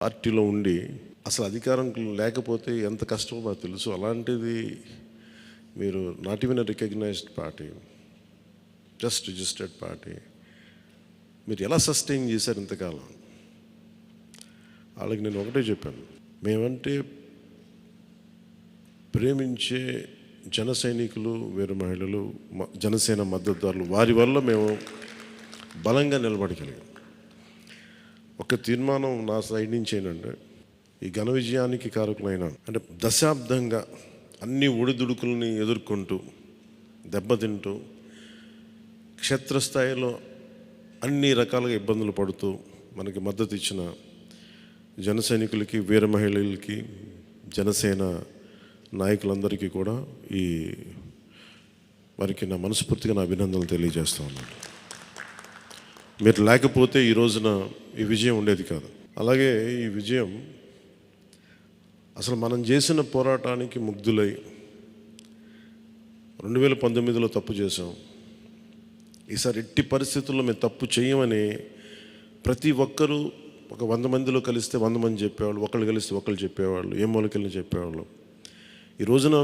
పార్టీలో ఉండి అసలు అధికారం లేకపోతే ఎంత కష్టమో మాకు తెలుసు. అలాంటిది మీరు not even recognized party, just registered party, మీరు ఎలా సస్టైన్ చేశారు ఇంతకాలం? వాళ్ళకి నేను ఒకటే చెప్పాను, మేమంటే ప్రేమించే జన సైనికులు, వీర మహిళలు, జనసేన మద్దతుదారులు, వారి వల్ల మేము బలంగా నిలబడగలిగాం. ఒక తీర్మానం నా సైడ్ నుంచి ఏంటంటే, ఈ ఘన విజయానికి కారకులైన అంటే దశాబ్దంగా అన్ని ఒడిదుడుకుల్ని ఎదుర్కొంటూ దెబ్బతింటూ క్షేత్రస్థాయిలో అన్ని రకాలుగా ఇబ్బందులు పడుతూ మనకి మద్దతు ఇచ్చిన జన సైనికులకి, వీర మహిళలకి, జనసేన నాయకులందరికీ కూడా వారికి నా మనస్ఫూర్తిగా నా అభినందనలు తెలియజేస్తా ఉన్నాను. మీరు లేకపోతే ఈ రోజున ఈ విజయం ఉండేది కాదు. అలాగే ఈ విజయం అసలు మనం చేసిన పోరాటానికి ముగ్ధులై 2019లో తప్పు చేసాం, ఈసారి ఎట్టి పరిస్థితుల్లో మేము తప్పు చేయమని ప్రతి ఒక్కరూ ఒక 100 మందిలో కలిస్తే 100 మంది చెప్పేవాళ్ళు, ఒకళ్ళు కలిస్తే ఒకళ్ళు చెప్పేవాళ్ళు, ఏ మూలకెళ్ళి చెప్పేవాళ్ళు. ఈ రోజున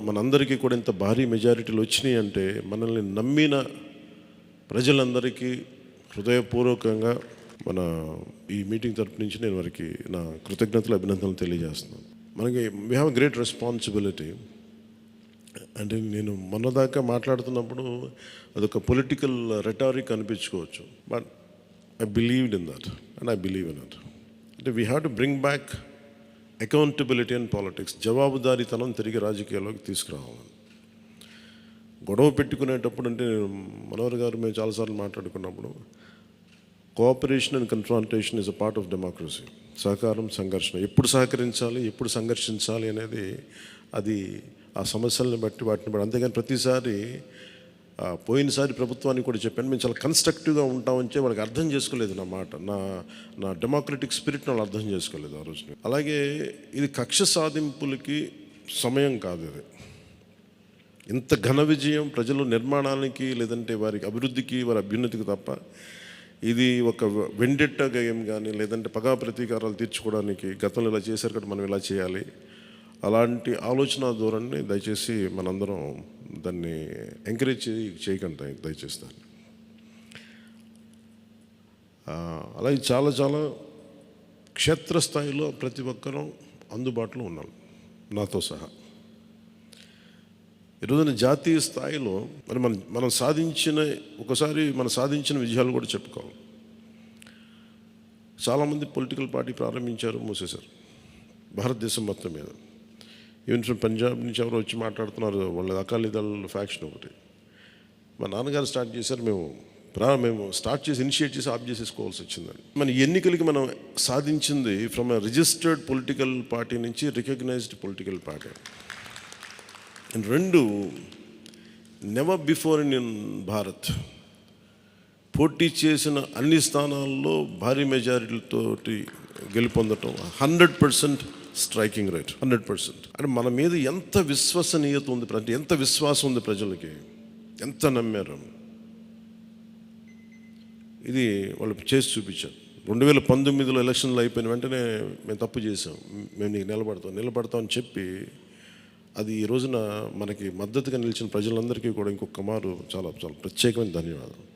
మనందరికీ కూడా ఇంత భారీ మెజారిటీలు వచ్చినాయి అంటే మనల్ని నమ్మిన ప్రజలందరికీ హృదయపూర్వకంగా మన ఈ మీటింగ్ తరపు నుంచి నేను వారికి నా కృతజ్ఞతలు, అభినందనలు తెలియజేస్తున్నాను. మనకి వీ హ్యావ్ గ్రేట్ రెస్పాన్సిబిలిటీ. అంటే నేను మొన్నదాకా మాట్లాడుతున్నప్పుడు అదొక పొలిటికల్ రెటారిక్ అనిపించుకోవచ్చు, but I believed in that and I believe in that. అంటే we have to bring back accountability and politics. జవాబుదారీతనం తిరిగి రాజకీయాల్లోకి తీసుకురావాలని. గొడవ పెట్టుకునేటప్పుడు అంటే మనోహర్ గారు మేము చాలాసార్లు మాట్లాడుకున్నప్పుడు, cooperation and confrontation is a part of democracy. సహకారం, సంఘర్షణ, ఎప్పుడు సహకరించాలి, ఎప్పుడు సంఘర్షించాలి అనేది అది ఆ సమస్యలను బట్టి వాటిని బట్టి. అంతేగాని ప్రతిసారి పోయినసారి ప్రభుత్వానికి కూడా చెప్పాను, మేము చాలా కన్స్ట్రక్టివ్గా ఉంటామని వాళ్ళకి అర్థం చేసుకోలేదు నా మాట, నా డెమోక్రటిక్ స్పిరిట్ని వాళ్ళు అర్థం చేసుకోలేదు ఆ రోజున. అలాగే ఇది కక్ష సాధింపులకి సమయం కాదు. ఇది ఇంత ఘన విజయం ప్రజల నిర్మాణానికి, లేదంటే వారికి అభివృద్ధికి, వారి అభ్యున్నతికి తప్ప ఇది ఒక వెండెట్ట గేమ్ కానీ, లేదంటే పగా ప్రతీకారాలు తీర్చుకోవడానికి గతంలో ఇలా చేశారు కాబట్టి మనం ఇలా చేయాలి, అలాంటి ఆలోచన ధోరణిని దయచేసి మనందరం దాన్ని ఎంకరేజ్ చేయకండి దయచేసి దాన్ని. అలాగే చాలా చాలా క్షేత్రస్థాయిలో ప్రతి ఒక్కరూ అందుబాటులో ఉన్నాం, నాతో సహా. ఈరోజున జాతీయ స్థాయిలో మరి మనం సాధించిన విజయాలు కూడా చెప్పుకోవాలి. చాలామంది పొలిటికల్ పార్టీ ప్రారంభించారు, మూసేశారు భారతదేశం మొత్తం మీద. ఈవెన్ ఫ్రమ్ పంజాబ్ నుంచి ఎవరో వచ్చి మాట్లాడుతున్నారు, వాళ్ళ అకాలీదళ ఫ్యాక్షన్ ఒకటి. మా నాన్నగారు స్టార్ట్ చేశారు, మేము స్టార్ట్ చేసి ఇనిషియేట్ చేసి ఆఫ్ చేసేసుకోవాల్సి వచ్చిందని. మన ఎన్నికలకి మనం సాధించింది from a registered political party నుంచి రికగ్నైజ్డ్ పొలిటికల్ పార్టీ. అండ్ రెండు, నెవర్ బిఫోర్ ఇన్ భారత్ పోటీ చేసిన అన్ని స్థానాల్లో భారీ మెజారిటీలతోటి గెలుపొందటం, 100% స్ట్రైకింగ్ రేట్, 100%. అంటే మన మీద ఎంత విశ్వసనీయత ఉంది, అంటే ఎంత విశ్వాసం ఉంది ప్రజలకి, ఎంత నమ్మారు, ఇది వాళ్ళు చేసి చూపించారు. 2019లో ఎలక్షన్లు అయిపోయిన వెంటనే మేము తప్పు చేసాం, మేము నీకు నిలబడతాం అని చెప్పి, అది ఈ రోజున మనకి మద్దతుగా నిలిచిన ప్రజలందరికీ కూడా ఇంకొక మారు చాలా చాలా ప్రత్యేకమైన ధన్యవాదాలు.